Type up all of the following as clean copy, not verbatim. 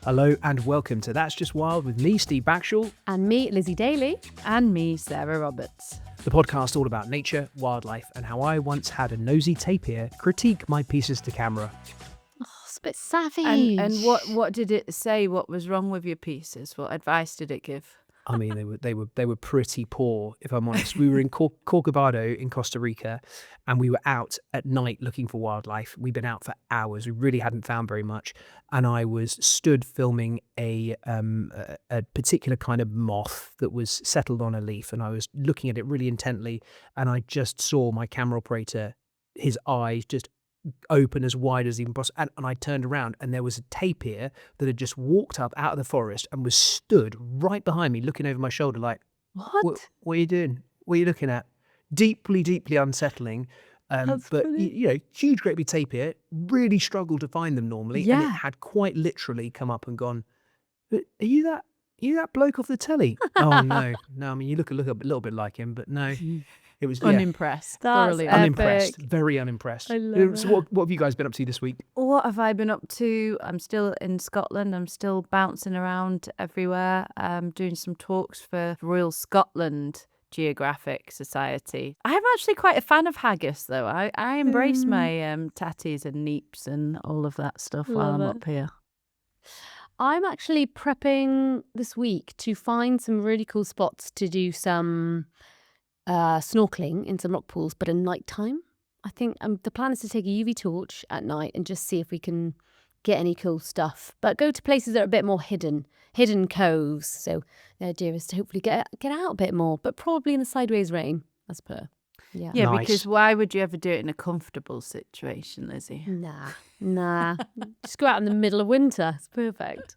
Hello and welcome to That's Just Wild with me, Steve Backshall. And me, Lizzie Daly. And me, Sarah Roberts. The podcast all about nature, wildlife, and how I once had a nosy tapir critique my pieces to camera. Oh, it's a bit savage. And what did it say? What was wrong with your pieces? What advice did it give? I mean, they were pretty poor, if I'm honest. We were in Corcovado in Costa Rica, and we were out at night looking for wildlife. We'd been out for hours. We really hadn't found very much, and I was stood filming a particular kind of moth that was settled on a leaf, and I was looking at it really intently, and I just saw my camera operator, his eyes just open as wide as even possible, and I turned around and there was a tapir that had just walked up out of the forest and was stood right behind me looking over my shoulder like, what are you doing? What are you looking at? Deeply unsettling. But huge great big tapir, really struggled to find them normally, and it had quite literally come up and gone, are you that bloke off the telly? Oh no, I mean you look a little bit like him, but no. It was unimpressed. Thoroughly unimpressed. Very unimpressed. I love So what have you guys been up to this week? What have I been up to? I'm still in Scotland. I'm still bouncing around everywhere. Doing some talks for Royal Scotland Geographic Society. I'm actually quite a fan of haggis, though. I embrace my tatties and neeps and all of that stuff while I'm up here. I'm actually prepping this week to find some really cool spots to do some snorkeling in some rock pools, but at night time. I think the plan is to take a UV torch at night and just see if we can get any cool stuff, but go to places that are a bit more hidden coves. So the idea is to hopefully get out a bit more, but probably in the sideways rain as per. Yeah, Nice. Because why would you ever do it in a comfortable situation, Lizzie? Nah. Just go out in the middle of winter. It's perfect.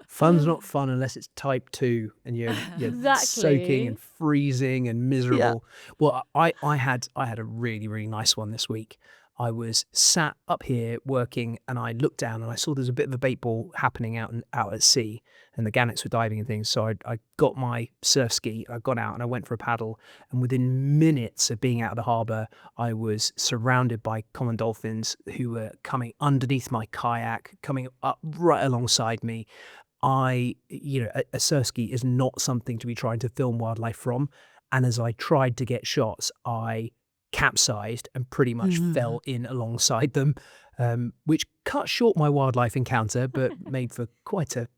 Fun's not fun unless it's type 2 and you're Exactly. soaking and freezing and miserable. Well, I had a really, really nice one this week. I was sat up here working and I looked down and I saw there's a bit of a bait ball happening out at sea and the gannets were diving and things. So I got my surf ski, I got out and I went for a paddle, and within minutes of being out of the harbour, I was surrounded by common dolphins who were coming underneath my kayak, coming up right alongside me. A surf ski is not something to be trying to film wildlife from. And as I tried to get shots, I capsized and pretty much fell in alongside them, which cut short my wildlife encounter, but made for quite a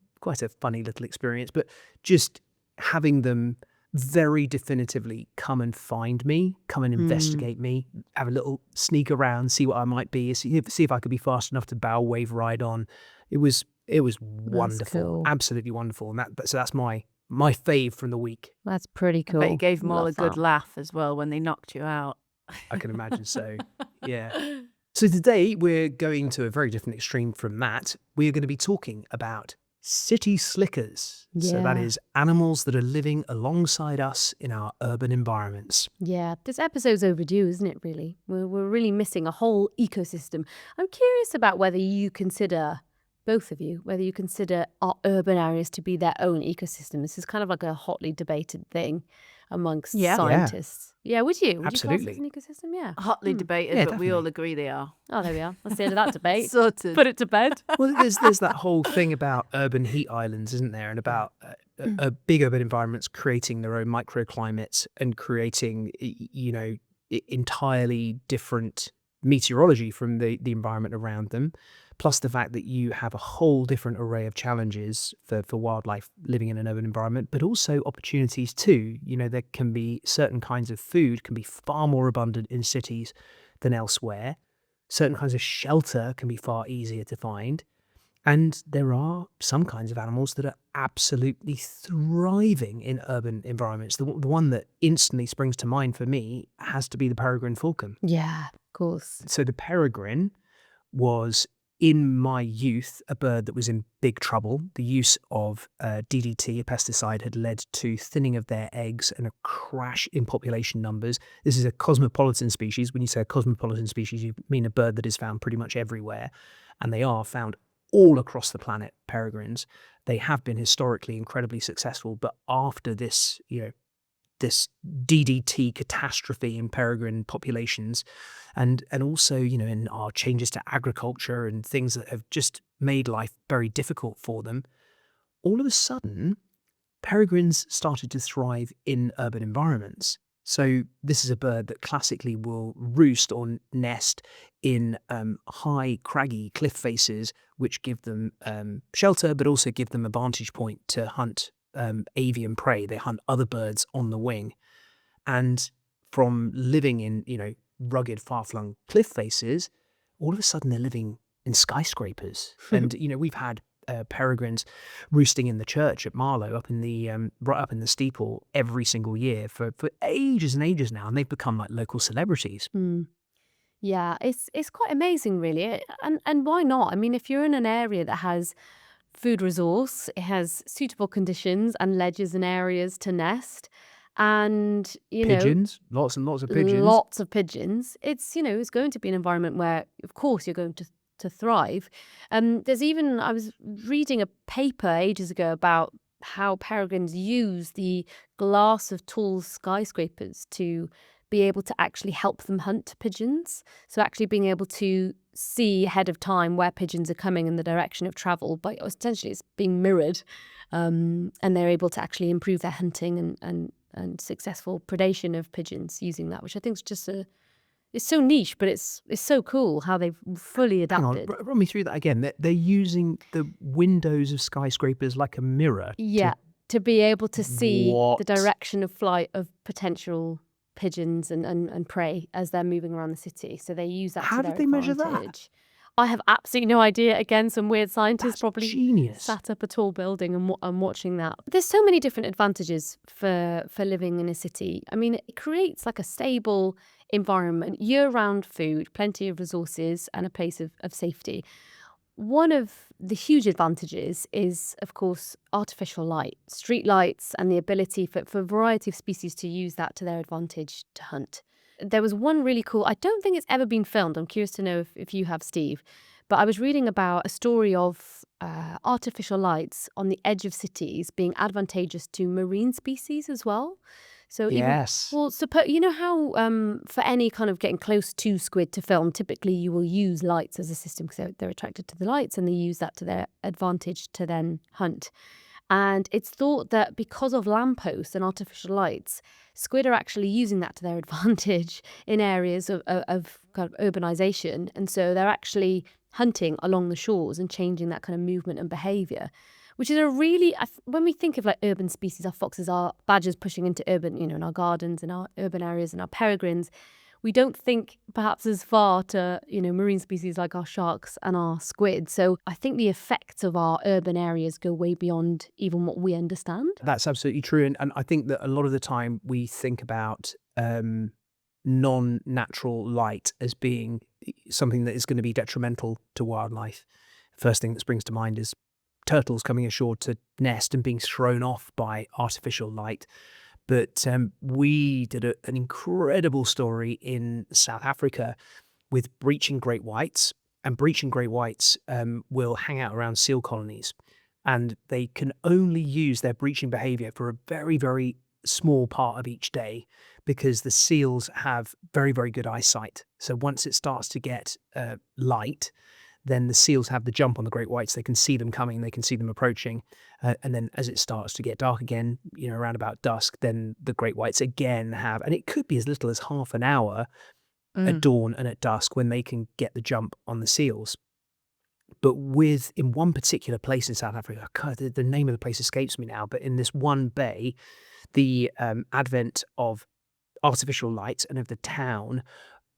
funny little experience. But just having them very definitively come and find me, come and investigate me, have a little sneak around, see what I might be, see if I could be fast enough to bow wave ride on. It was wonderful, cool. Absolutely wonderful, and that's my fave from the week. That's pretty cool. I bet you gave them all a Love good that. laugh as well when they knocked you out. I can imagine so. Yeah. So today we're going to a very different extreme from that. We're going to be talking about city slickers. So that Yeah. is animals that are living alongside us in our urban environments. Yeah, this episode's overdue, isn't it, really? We're really missing a whole ecosystem. I'm curious about whether you consider, both of you, whether you consider our urban areas to be their own ecosystem. This is kind of like a hotly debated thing amongst scientists. Yeah, would you? Would Absolutely. you class it as an ecosystem? Yeah. Hotly debated, Yeah, but we all definitely. agree they are. Oh, there we are. Let's end that debate. Sorted. Put it to bed. Well, there's that whole thing about urban heat islands, isn't there? And about big urban environments creating their own microclimates and creating, entirely different meteorology from the environment around them. Plus the fact that you have a whole different array of challenges for wildlife living in an urban environment, but also opportunities too. There can be certain kinds of food can be far more abundant in cities than elsewhere. Certain kinds of shelter can be far easier to find. And there are some kinds of animals that are absolutely thriving in urban environments. The one that instantly springs to mind for me has to be the peregrine falcon. Yeah, of course. So the peregrine was, in my youth, a bird that was in big trouble. The use of DDT, a pesticide, had led to thinning of their eggs and a crash in population numbers. This is a cosmopolitan species. When you say a cosmopolitan species, you mean a bird that is found pretty much everywhere. And they are found all across the planet, peregrines. They have been historically incredibly successful, but after this, this DDT catastrophe in peregrine populations, and also, you know, in our changes to agriculture and things that have just made life very difficult for them, all of a sudden, peregrines started to thrive in urban environments. So this is a bird that classically will roost or nest in high, craggy cliff faces, which give them shelter, but also give them a vantage point to hunt avian prey. They hunt other birds on the wing. And from living in, you know, rugged, far-flung cliff faces, all of a sudden they're living in skyscrapers. And, you know, we've had peregrines roosting in the church at Marlow, up in the right up in the steeple every single year for ages and ages now, and they've become like local celebrities. Yeah, it's quite amazing, really. And why not? I mean, if you're in an area that has food resource, it has suitable conditions and ledges and areas to nest, and Pigeons, lots and lots of pigeons. lots of pigeons, it's it's going to be an environment where, of course, you're going to thrive. There's even, I was reading a paper ages ago about how peregrines use the glass of tall skyscrapers to be able to actually help them hunt pigeons. So actually being able to see ahead of time where pigeons are coming in the direction of travel, but essentially it's being mirrored, and they're able to actually improve their hunting and successful predation of pigeons using that, which I think is just it's so niche, but it's so cool how they've fully Hang on, adapted. run me through that again. They're using the windows of skyscrapers like a mirror. Yeah, to be able to see the What? direction of flight of potential pigeons and prey as they're moving around the city. So they use that How to did their they measure that? advantage. I have absolutely no idea. Again, some weird scientist That's probably genius. sat up a tall building and watching that. There's so many different advantages for living in a city. I mean, it creates like a stable environment, year-round food, plenty of resources, and a place of safety. One of the huge advantages is, of course, artificial light, street lights, and the ability for a variety of species to use that to their advantage to hunt. There was one really cool, I don't think it's ever been filmed. I'm curious to know if you have, Steve. But I was reading about a story of artificial lights on the edge of cities being advantageous to marine species as well. So Yes. you know how for any kind of getting close to squid to film, typically you will use lights as a system because they're attracted to the lights and they use that to their advantage to then hunt. And it's thought that because of lampposts and artificial lights, squid are actually using that to their advantage in areas of kind of urbanization. And so they're actually hunting along the shores and changing that kind of movement and behavior, which is a really, when we think of like urban species, our foxes, our badgers pushing into urban, in our gardens, in our urban areas, and our peregrines, we don't think perhaps as far to, marine species like our sharks and our squid. So I think the effects of our urban areas go way beyond even what we understand. That's absolutely true. And I think that a lot of the time we think about non-natural light as being something that is going to be detrimental to wildlife. First thing that springs to mind is turtles coming ashore to nest and being thrown off by artificial light. But we did an incredible story in South Africa with breaching great whites. And breaching great whites will hang out around seal colonies. And they can only use their breaching behavior for a very, very small part of each day because the seals have very, very good eyesight. So once it starts to get light, then the seals have the jump on the great whites. They can see them coming, they can see them approaching. And then as it starts to get dark again, around about dusk, then the great whites again have, and it could be as little as half an hour at dawn and at dusk when they can get the jump on the seals. But in one particular place in South Africa, God, the name of the place escapes me now, but in this one bay, the advent of artificial lights and of the town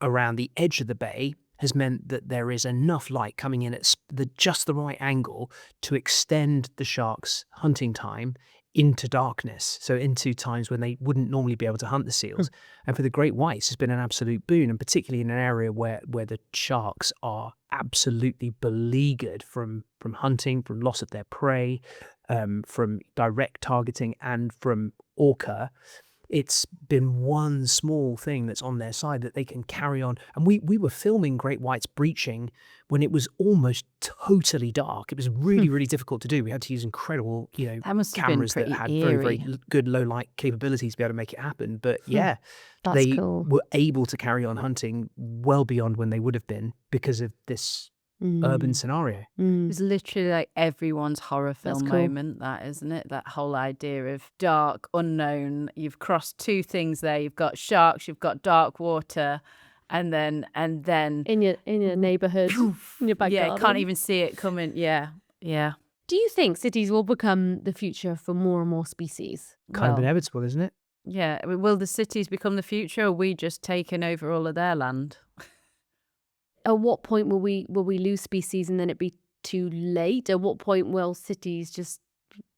around the edge of the bay has meant that there is enough light coming in at just the right angle to extend the sharks' hunting time into darkness, so into times when they wouldn't normally be able to hunt the seals. And for the great whites, it's been an absolute boon, and particularly in an area where the sharks are absolutely beleaguered from hunting, from loss of their prey, from direct targeting, and from orca. it's been one small thing that's on their side that they can carry on. And we were filming great whites breaching when it was almost totally dark. It was really, really difficult to do. We had to use incredible, That must have been cameras that pretty had very, very eerie. good low light capabilities to be able to make it happen. But yeah, That's they cool. were able to carry on hunting well beyond when they would have been because of this urban scenario. It's literally like everyone's horror film That's cool. moment, that, isn't it? That whole idea of dark, unknown. You've crossed two things there. You've got sharks, you've got dark water, and then In your neighborhood, in your back yeah, you garden. can't even see it coming. Yeah. Do you think cities will become the future for more and more species? Kind of Well, inevitable, isn't it? yeah. Will the cities become the future, or are we just taking over all of their land? At what point will we lose species and then it be too late? At what point will cities just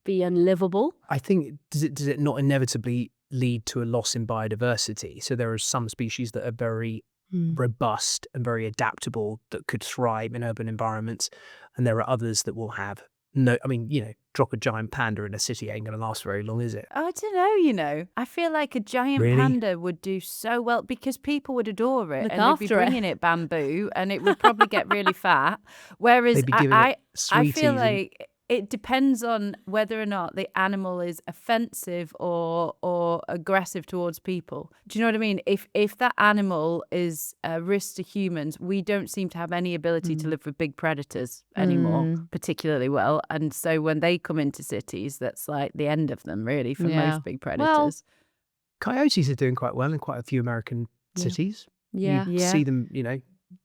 be unlivable? I think, does it not inevitably lead to a loss in biodiversity? So there are some species that are very robust and very adaptable that could thrive in urban environments. And there are others that will have no, I mean, drop a giant panda in a city ain't going to last very long, is it? I don't know, I feel like a giant Really? panda would do so well because people would adore it Look and they'd be after it. bringing it bamboo and it would probably get really fat. Whereas They'd be giving I it feel sweeties and- like it depends on whether or not the animal is offensive or aggressive towards people. Do you know what I mean? If that animal is a risk to humans, we don't seem to have any ability to live with big predators anymore, particularly well. And so when they come into cities, that's like the end of them, really, for Yeah. most big predators. Coyotes are doing quite well in quite a few American cities. Yeah. You see them,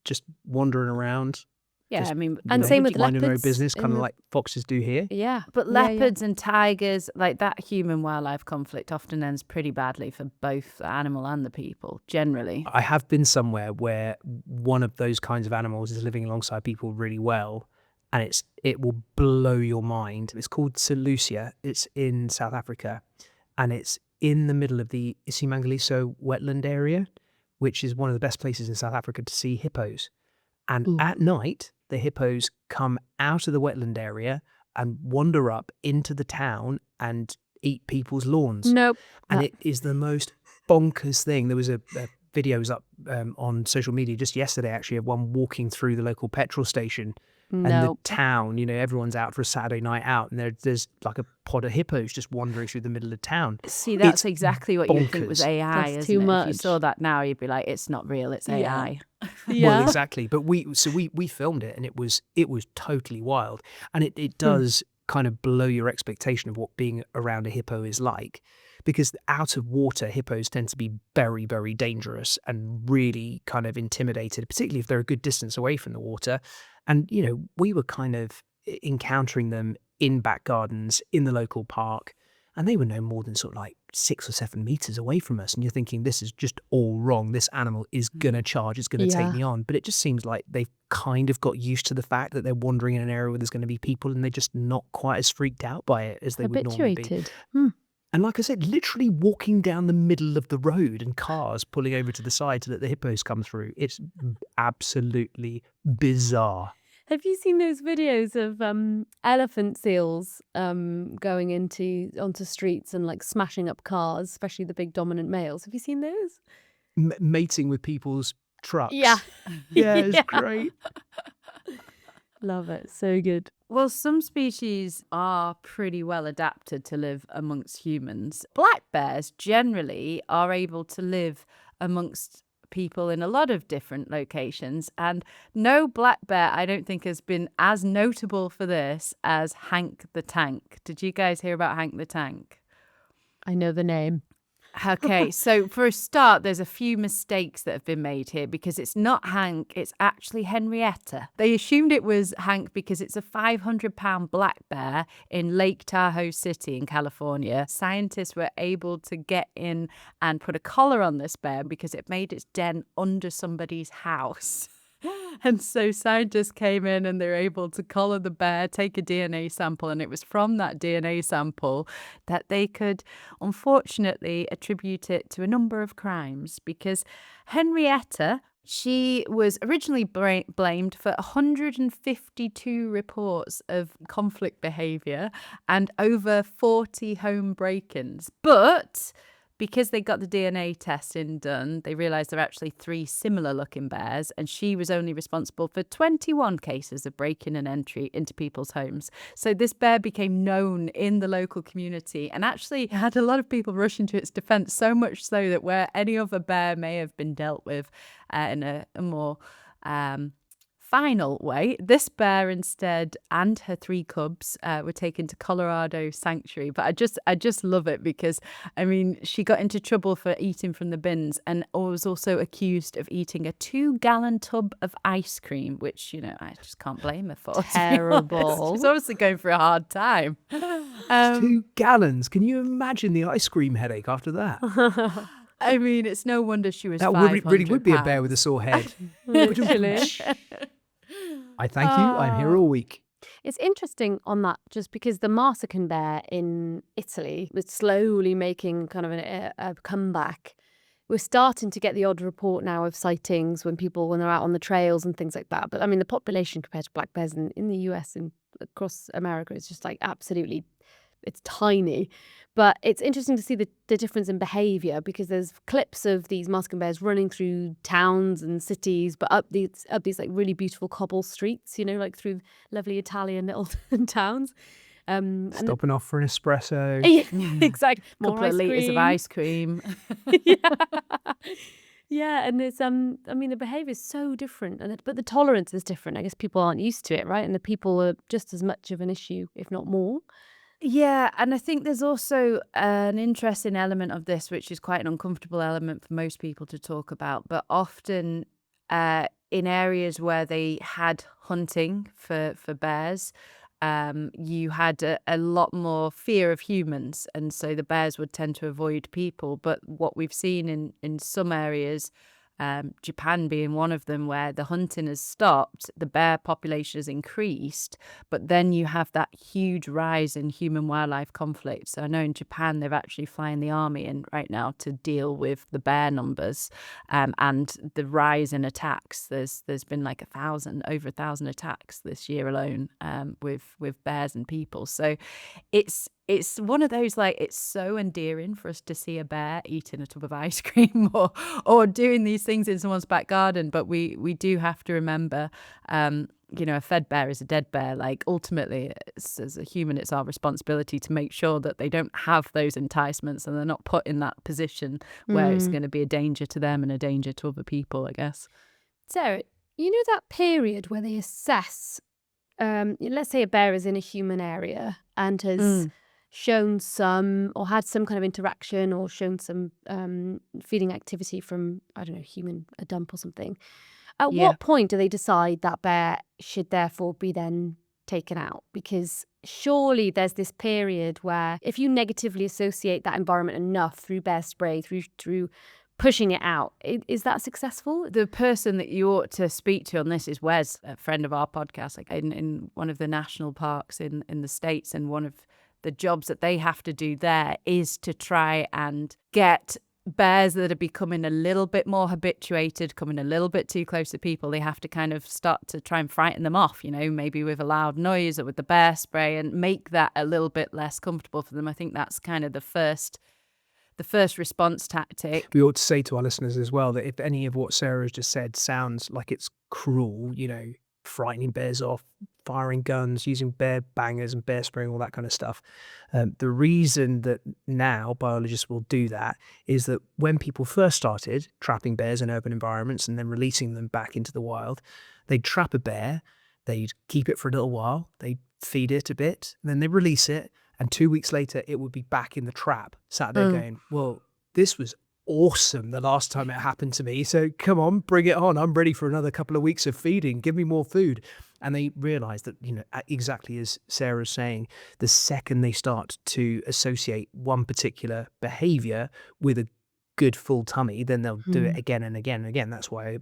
just wandering around. Yeah, just, I mean, And same with minding their own leopards business, in kind of the- like foxes do here. Yeah. but Yeah, yeah. leopards and tigers, like that human-wildlife conflict often ends pretty badly for both the animal and the people, generally. I have been somewhere where one of those kinds of animals is living alongside people really well, and it will blow your mind. It's called Seleucia. It's in South Africa, and it's in the middle of the Isimangaliso wetland area, which is one of the best places in South Africa to see hippos. And at night, the hippos come out of the wetland area and wander up into the town and eat people's lawns. Nope. And it is the most bonkers thing. There was a video was up on social media just yesterday, actually, of one walking through the local petrol station and the Nope. town. Everyone's out for a Saturday night out, and there's like a pod of hippos just wandering through the middle of town. See, that's It's exactly what you would think was bonkers. AI, That's isn't too it? If you much. saw that now, you'd be like, it's not real, it's AI. Well, exactly. But we filmed it, and it was totally wild, and it does kind of blow your expectation of what being around a hippo is like, because out of water hippos tend to be very, very dangerous and really kind of intimidated, particularly if they're a good distance away from the water. And we were kind of encountering them in back gardens in the local park, and they were no more than sort of like 6 or 7 meters away from us. And you're thinking, this is just all wrong. This animal is going to charge. It's going to take me on. But it just seems like they've kind of got used to the fact that they're wandering in an area where there's going to be people, and they're just not quite as freaked out by it as they would normally be. Habituated. And like I said, literally walking down the middle of the road and cars pulling over to the side to let the hippos come through. It's absolutely bizarre. Have you seen those videos of elephant seals going onto streets and like smashing up cars, especially the big dominant males? Have you seen those? Mating with people's trucks. Yeah. Yeah, it's great. Love it. So good. Well, some species are pretty well adapted to live amongst humans. Black bears generally are able to live amongst people in a lot of different locations, and no black bear, I don't think, has been as notable for this as Hank the Tank. Did you guys hear about Hank the Tank? I know the name. Okay, so for a start, there's a few mistakes that have been made here, because it's not Hank, it's actually Henrietta. They assumed it was Hank because it's a 500-pound black bear in Lake Tahoe City in California. Scientists were able to get in and put a collar on this bear because it made its den under somebody's house. And so scientists came in and they were able to collar the bear, take a DNA sample, and it was from that DNA sample that they could, unfortunately, attribute it to a number of crimes. Because Henrietta, she was originally blamed for 152 reports of conflict behaviour and over 40 home break-ins. But because they got the DNA testing done, they realised there are actually 3 similar looking bears, and she was only responsible for 21 cases of breaking and entry into people's homes. So this bear became known in the local community and actually had a lot of people rushing to its defence, so much so that where any other bear may have been dealt with in a more final way, this bear instead and her 3 cubs were taken to Colorado Sanctuary. But I just love it because, I mean, she got into trouble for eating from the bins and was also accused of eating a 2-gallon tub of ice cream, which, you know, I just can't blame her for. to be honest. Terrible. She's obviously going through a hard time. It's 2 gallons. Can you imagine the ice cream headache after that? I mean, it's no wonder she was That 500 really would be a bear pounds. with a sore head. Literally. I thank you. I'm here all week. It's interesting on that, just because the Marsican bear in Italy was slowly making kind of a comeback. We're starting to get the odd report now of sightings when they're out on the trails and things like that. But I mean, the population compared to black bears in the US and across America is just like absolutely, it's tiny. But it's interesting to see the difference in behaviour, because there's clips of these Marsican bears running through towns and cities, but up these like really beautiful cobble streets, you know, like through lovely Italian little towns. Stopping off for an espresso. Yeah, exactly. A couple of litres of ice cream. Yeah. Yeah, and it's I mean, the behaviour is so different, but the tolerance is different. I guess people aren't used to it, right? And the people are just as much of an issue, if not more. Yeah, and I think there's also an interesting element of this, which is quite an uncomfortable element for most people to talk about, but often in areas where they had hunting for bears, you had a lot more fear of humans, and so the bears would tend to avoid people. But what we've seen in some areas, Japan being one of them, where the hunting has stopped, the bear population has increased, but then you have that huge rise in human-wildlife conflict. So I know in Japan they're actually flying the army in right now to deal with the bear numbers and the rise in attacks. There's been like over 1,000 attacks this year alone with bears and people. So it's one of those, like, it's so endearing for us to see a bear eating a tub of ice cream or doing these things in someone's back garden. But we do have to remember, you know, a fed bear is a dead bear. Like, ultimately, as a human, it's our responsibility to make sure that they don't have those enticements and they're not put in that position where it's going to be a danger to them and a danger to other people, I guess. Sarah, you know that period where they assess, let's say a bear is in a human area and has shown some or had some kind of interaction or shown some feeding activity from, I don't know, a dump or something. At what point do they decide that bear should therefore be then taken out? Because surely there's this period where if you negatively associate that environment enough through bear spray, through pushing it out, is that successful? The person that you ought to speak to on this is Wes, a friend of our podcast, like in one of the national parks in the States, and one of the jobs that they have to do there is to try and get bears that are becoming a little bit more habituated, coming a little bit too close to people. They have to kind of start to try and frighten them off, you know, maybe with a loud noise or with the bear spray, and make that a little bit less comfortable for them. I think that's kind of the first response tactic. We ought to say to our listeners as well that if any of what Sarah has just said sounds like it's cruel, you know, frightening bears off, firing guns, using bear bangers and bear spraying, all that kind of stuff. The reason that now biologists will do that is that when people first started trapping bears in urban environments and then releasing them back into the wild, they'd trap a bear, they'd keep it for a little while, they'd feed it a bit, then they'd release it, and 2 weeks later it would be back in the trap, sat there going, well, this was awesome the last time it happened to me, so come on, bring it on. I'm ready for another couple of weeks of feeding. Give me more food. And they realize that, you know, exactly as Sarah's saying, the second they start to associate one particular behavior with a good full tummy, then they'll do it again and again and again. That's why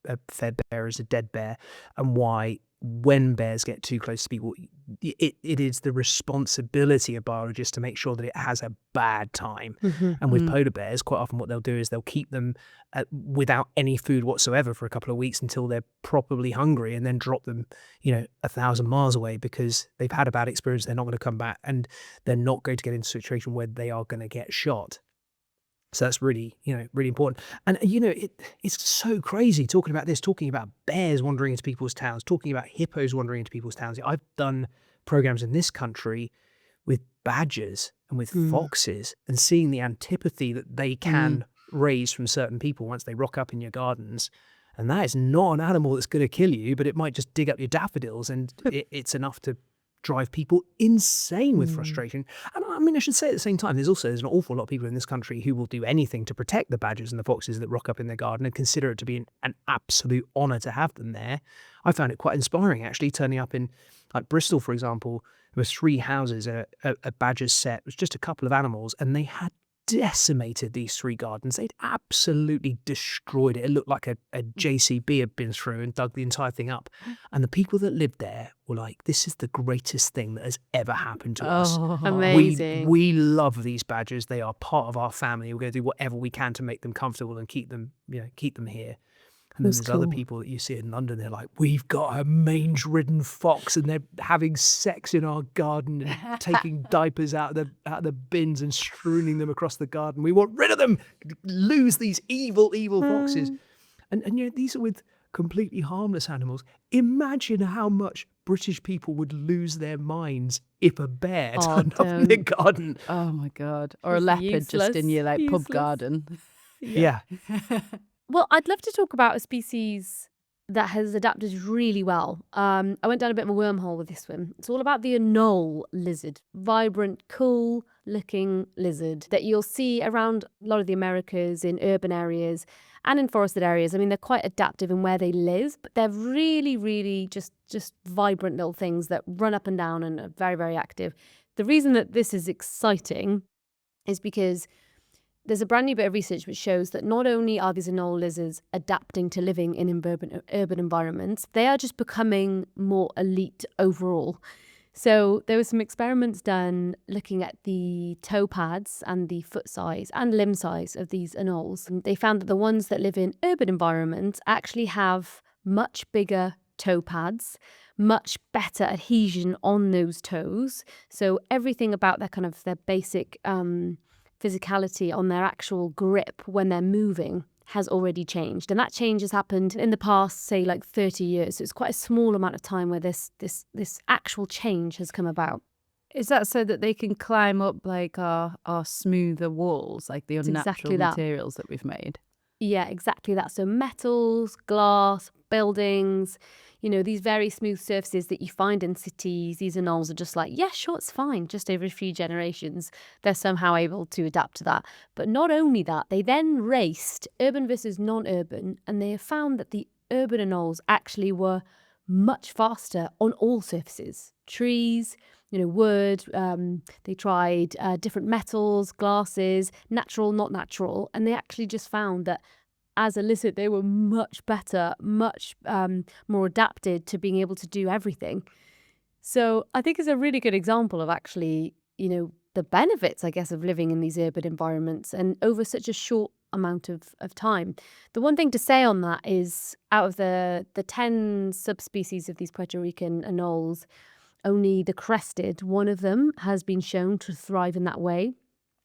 a fed bear is a dead bear, and why when bears get too close to people, it is the responsibility of biologists to make sure that it has a bad time. And with polar bears, quite often what they'll do is they'll keep them without any food whatsoever for a couple of weeks until they're properly hungry, and then drop them, you know, 1,000 miles away because they've had a bad experience. They're not going to come back, and they're not going to get into a situation where they are going to get shot. So that's really, really important. And, it's so crazy talking about this, talking about bears wandering into people's towns, talking about hippos wandering into people's towns. I've done programs in this country with badgers and with foxes, and seeing the antipathy that they can raise from certain people once they rock up in your gardens. And that is not an animal that's going to kill you, but it might just dig up your daffodils, and it's enough to drive people insane with frustration. And I mean, I should say at the same time, there's an awful lot of people in this country who will do anything to protect the badgers and the foxes that rock up in their garden and consider it to be an absolute honour to have them there. I found it quite inspiring, actually, turning up in like Bristol, for example. There were 3 houses, a badger's set. It was just a couple of animals, and they had decimated these 3 gardens. They'd absolutely destroyed it. It looked like a JCB had been through and dug the entire thing up. And the people that lived there were like, this is the greatest thing that has ever happened to us. Amazing. We love these badgers. They are part of our family. We're going to do whatever we can to make them comfortable and keep them here. And then there's other people that you see in London, they're like, we've got a mange-ridden fox and they're having sex in our garden and taking diapers out of the bins and strewing them across the garden. We want rid of them, lose these evil, evil foxes. And these are with completely harmless animals. Imagine how much British people would lose their minds if a bear turned up in their garden. Oh my God. Or a leopard just in your pub garden. Yeah. Well, I'd love to talk about a species that has adapted really well. I went down a bit of a wormhole with this one. It's all about the anole lizard. Vibrant, cool-looking lizard that you'll see around a lot of the Americas, in urban areas and in forested areas. I mean, they're quite adaptive in where they live, but they're really, really just vibrant little things that run up and down and are very, very active. The reason that this is exciting is because there's a brand new bit of research which shows that not only are these anole lizards adapting to living in urban environments, they are just becoming more elite overall. So there were some experiments done looking at the toe pads and the foot size and limb size of these anoles. And they found that the ones that live in urban environments actually have much bigger toe pads, much better adhesion on those toes. So everything about their basic physicality on their actual grip when they're moving has already changed. And that change has happened in the past, say, 30 years. So it's quite a small amount of time where this actual change has come about. Is that so that they can climb up our smoother walls, like the unnatural materials that we've made? Yeah, exactly that. So metals, glass, buildings, these very smooth surfaces that you find in cities, these anoles are just like, yeah, sure, it's fine. Just over a few generations, they're somehow able to adapt to that. But not only that, they then raced urban versus non-urban, and they have found that the urban anoles actually were much faster on all surfaces. Trees, wood, they tried different metals, glasses, natural, not natural, and they actually just found that as a lizard, they were much better, much more adapted to being able to do everything. So I think it's a really good example of actually, the benefits, I guess, of living in these urban environments and over such a short amount of time. The one thing to say on that is out of the 10 subspecies of these Puerto Rican anoles, only the crested, one of them, has been shown to thrive in that way.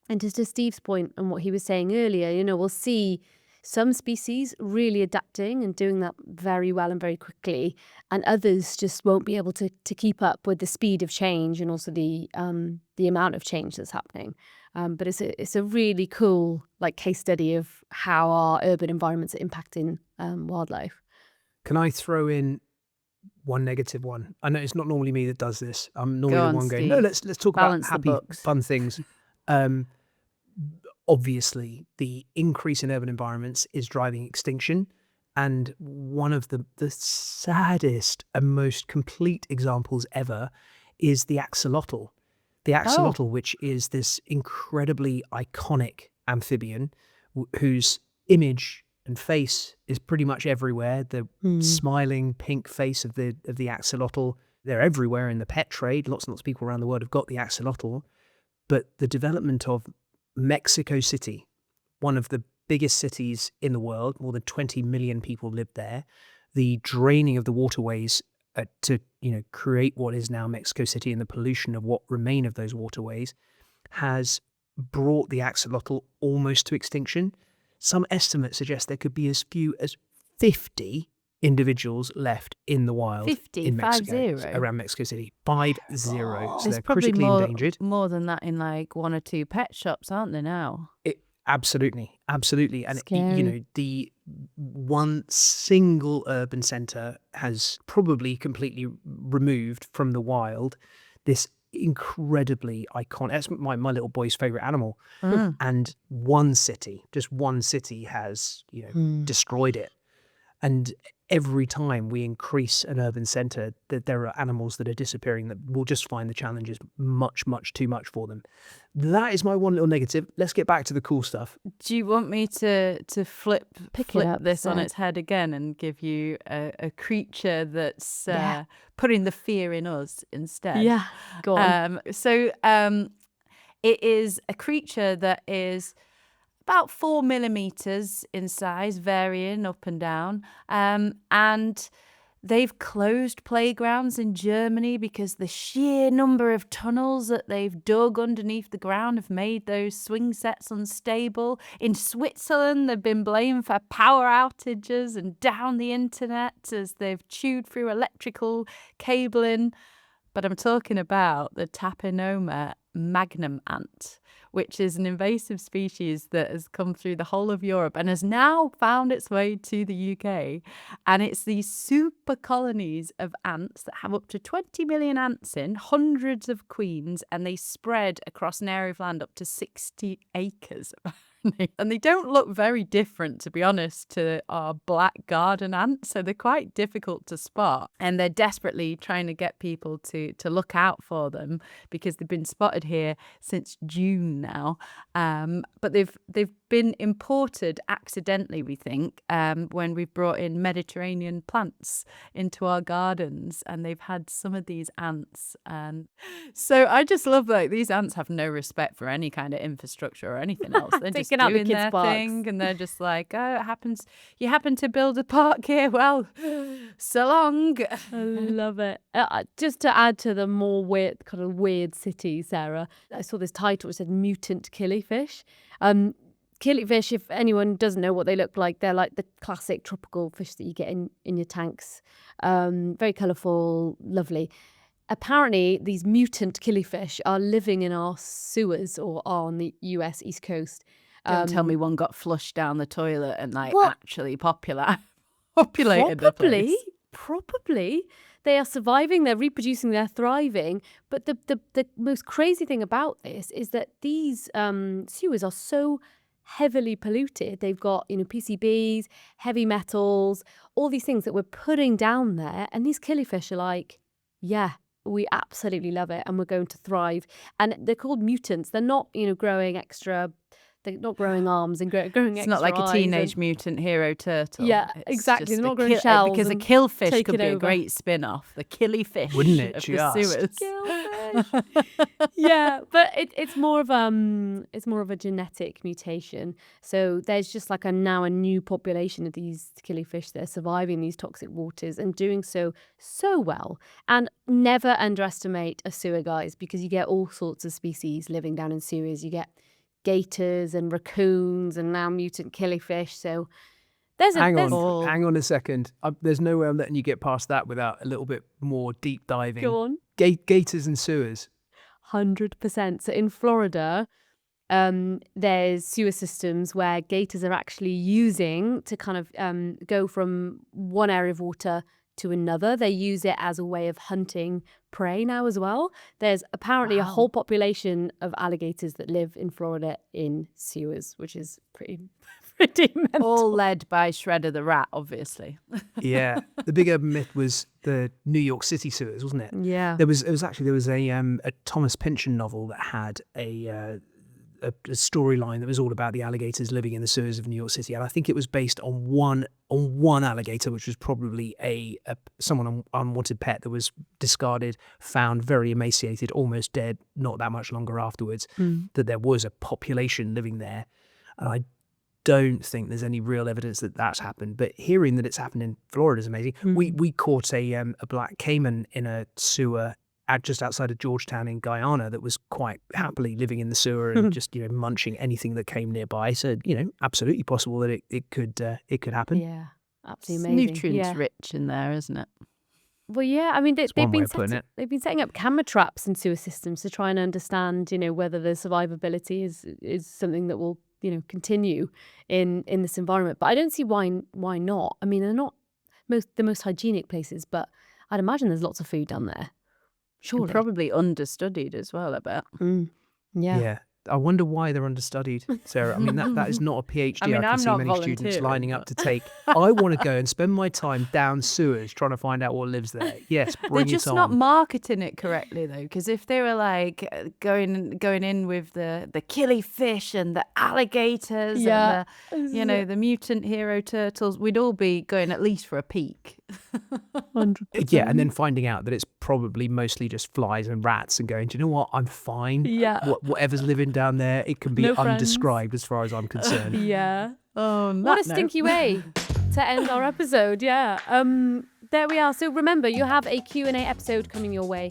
And to Steve's point and what he was saying earlier, we'll see some species really adapting and doing that very well and very quickly, and others just won't be able to keep up with the speed of change and also the amount of change that's happening. But it's a really cool case study of how our urban environments are impacting wildlife. Can I throw in one negative one? I know it's not normally me that does this. I'm normally the one going, no, let's talk about happy, fun things. Obviously, the increase in urban environments is driving extinction. And one of the saddest and most complete examples ever is the axolotl. The axolotl, which is this incredibly iconic amphibian whose image and face is pretty much everywhere. The smiling pink face of the axolotl, they're everywhere in the pet trade. Lots and lots of people around the world have got the axolotl. But the development of Mexico City, one of the biggest cities in the world, more than 20 million people live there. The draining of the waterways to create what is now Mexico City and the pollution of what remain of those waterways has brought the axolotl almost to extinction. Some estimates suggest there could be as few as 50 individuals left in the wild 50, in Mexico, 50? around Mexico City. 50. So There's they're probably critically endangered. more than that in like 1 or 2 pet shops, aren't there now? Absolutely. And Scary. the one single urban centre has probably completely removed from the wild this incredibly iconic. That's my little boy's favourite animal. And just one city has destroyed it. And every time we increase an urban centre, that there are animals that are disappearing that will just find the challenges much, much too much for them. That is my one little negative. Let's get back to the cool stuff. Do you want me to flip up, this on Sarah. its head again and give you a creature that's Yeah. putting the fear in us instead? Yeah, go on. It is a creature that is about 4 millimeters in size, varying up and down. And they've closed playgrounds in Germany because the sheer number of tunnels that they've dug underneath the ground have made those swing sets unstable. In Switzerland, they've been blamed for power outages and down the internet as they've chewed through electrical cabling. But I'm talking about the Tapenoma magnum ant, which is an invasive species that has come through the whole of Europe and has now found its way to the UK. And it's these super colonies of ants that have up to 20 million ants in, hundreds of queens, and they spread across an area of land up to 60 acres. And they don't look very different, to be honest, to our black garden ants. So they're quite difficult to spot. And they're desperately trying to get people to look out for them because they've been spotted here since June now. But they've been imported accidentally, we think, when we've brought in Mediterranean plants into our gardens. And they've had some of these ants. And so I just love, like, these ants have no respect for any kind of infrastructure or anything else. They're just Taking out the doing kids' their parks. thing, and they're just like, oh, it happens. You happen to build a park here? Well, so long. I love it. Just to add to the more weird city, Sarah, I saw this title. It said Mutant Killifish. Killifish, if anyone doesn't know what they look like, they're like the classic tropical fish that you get in your tanks. Very colourful, lovely. Apparently, these mutant killifish are living in our sewers or are on the US East Coast. Don't tell me one got flushed down the toilet and like What? actually populated the place. Probably. They are surviving, they're reproducing, they're thriving. But the most crazy thing about this is that these sewers are so heavily polluted. They've got, PCBs, heavy metals, all these things that we're putting down there. And these killifish are like, yeah, we absolutely love it and we're going to thrive. And they're called mutants. They're not, growing extra. They're not growing arms and growing It's extra not like a eyes teenage and- mutant hero turtle. Yeah, It's exactly. just They're a not growing shells because a and killfish taking could be a over. great spin-off. The killifish Wouldn't it of just? the sewers. Killifish. Yeah, but it's more of a genetic mutation. So there's just like now a new population of these killifish that are surviving these toxic waters and doing so well. And never underestimate a sewer, guys, because you get all sorts of species living down in sewers. You get gators and raccoons and now mutant killifish. So Hang on a second. There's no way I'm letting you get past that without a little bit more deep diving. Go on. Gators and sewers. 100%. So in Florida, there's sewer systems where gators are actually using to kind of go from one area of water to another. They use it as a way of hunting prey now as well. There's apparently a whole population of alligators that live in Florida in sewers, which is pretty mental. All led by Shredder the rat, obviously. Yeah. The big urban myth was the New York City sewers, wasn't it? Yeah. There was a Thomas Pynchon novel that had a storyline that was all about the alligators living in the sewers of New York City, and I think it was based on one alligator, which was probably someone unwanted pet that was discarded, found very emaciated, almost dead, not that much longer afterwards. That there was a population living there, and I don't think there's any real evidence that that's happened. But hearing that it's happened in Florida is amazing. We caught a black caiman in a sewer just outside of Georgetown in Guyana that was quite happily living in the sewer and just, munching anything that came nearby. So, absolutely possible that it could happen. Yeah, absolutely It's amazing. nutrients Yeah. rich in there, isn't it? Well, yeah, I mean, That's one way of putting it. they've been setting up camera traps in sewer systems to try and understand, whether the survivability is something that will, continue in this environment. But I don't see why not. I mean, they're not the most hygienic places, but I'd imagine there's lots of food down there. Surely. And probably understudied as well, I bet. Yeah. Yeah. I wonder why they're understudied, Sarah. I mean, that is not a PhD I mean, can I'm see not many students volunteering, lining up but- to take. I want to go and spend my time down sewers trying to find out what lives there. Yes, They're bring just it on. not marketing it correctly though, because if they were like going in with the killifish and the alligators Yeah. and the mutant hero turtles, we'd all be going at least for a peek. 100%. Yeah, and then finding out that it's probably mostly just flies and rats and going, do you know what? I'm fine. Yeah. Whatever's living down there, it can be No friends. undescribed as far as I'm concerned. Yeah. Oh, What a stinky way to end our episode. Yeah. There we are. So remember, you have a Q&A episode coming your way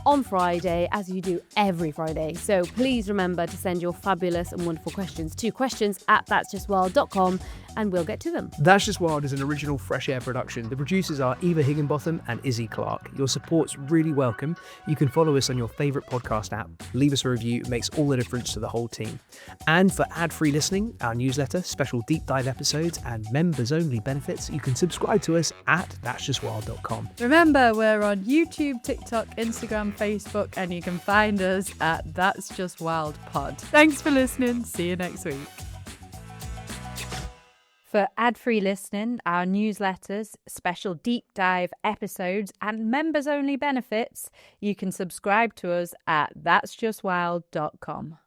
on Friday, as you do every Friday. So please remember to send your fabulous and wonderful questions to questions@that'sjustwild.com and we'll get to them. That's Just Wild is an original Fresh Air production. The producers are Eva Higginbotham and Izzy Clark. Your support's really welcome. You can follow us on your favourite podcast app. Leave us a review. It makes all the difference to the whole team. And for ad-free listening, our newsletter, special deep dive episodes and members-only benefits, you can subscribe to us at that'sjustwild.com. Remember, we're on YouTube, TikTok, Instagram, Facebook, and you can find us at That's Just Wild Pod. Thanks for listening. See you next week. For ad-free listening, our newsletters, special deep dive episodes, and members-only benefits, you can subscribe to us at that'sjustwild.com.